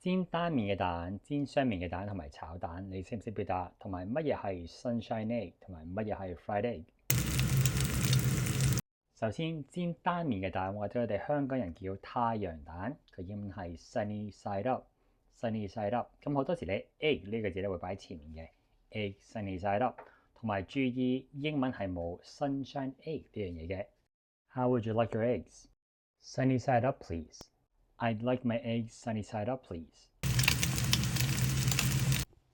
煎單面嘅蛋、煎雙面嘅蛋同埋炒蛋，你識唔識表達？同埋乜嘢係 sunshine egg 同埋乜嘢係 fried egg？首先，煎單面嘅蛋或者我哋香港人叫太陽蛋，佢英文係 sunny side up。sunny side up。咁好多時咧 egg 呢個字咧會擺喺前面嘅 egg sunny side up。同埋注意英文係冇 sunshine egg 呢樣嘢嘅。How would you like your eggs? Sunny side up, please. I'd like my eggs sunny side up, please.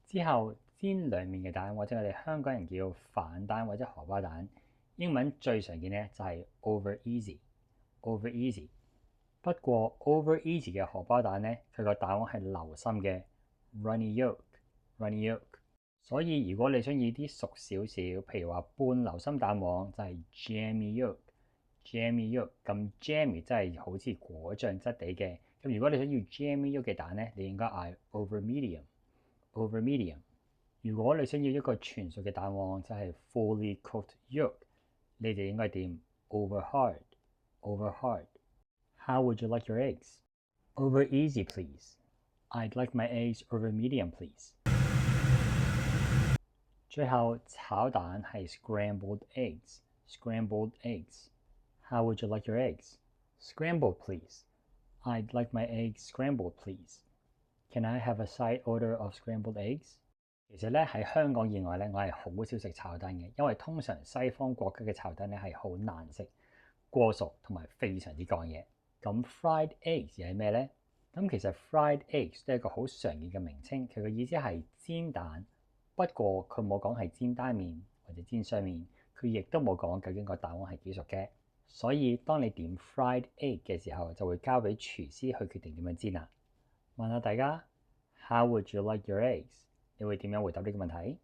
之後煎兩面嘅蛋，或者我哋香港人叫反蛋或者荷包蛋，英文最常見咧就係 over easy。over easy。不過 over easy 嘅荷包蛋咧，佢個蛋黃係流心嘅 runny yolk。runny yolk。所以如果你想要啲熟少少，譬如話半流心蛋黃就係 jammy yolk。jammy yolk。咁 jammy 真係好似果醬質地嘅。咁如果你想要 jammy yolk 嘅蛋咧，你應該嗌 over medium。over medium。如果你想要一個全熟嘅蛋黃，就係 fully cooked yolk，你哋應該點 over hard。over hard。How would you like your eggs? Over easy, please. I'd like my eggs over medium, please. 最後炒蛋係 scrambled eggs。scrambled eggs。How would you like your eggs? Scrambled, please. I'd like my eggs scrambled, please. Can I have a side order of scrambled eggs? 其實咧喺香港以外咧，我係好少食炒蛋嘅，因為通常西方國家嘅炒蛋咧係好難食、過熟同埋非常之乾嘢。咁 fried eggs 係咩呢？咁其實 fried eggs 都係一個好常見嘅名稱，佢嘅意思係煎蛋。不過佢冇講係煎單面或者煎雙面，佢亦都冇講究竟個蛋黃係幾熟嘅。所以當你點 fried egg 嘅時候，就會交俾廚師去決定點樣煎啦。問下大家 ，How would you like your eggs？ 你會點樣回答呢個問題？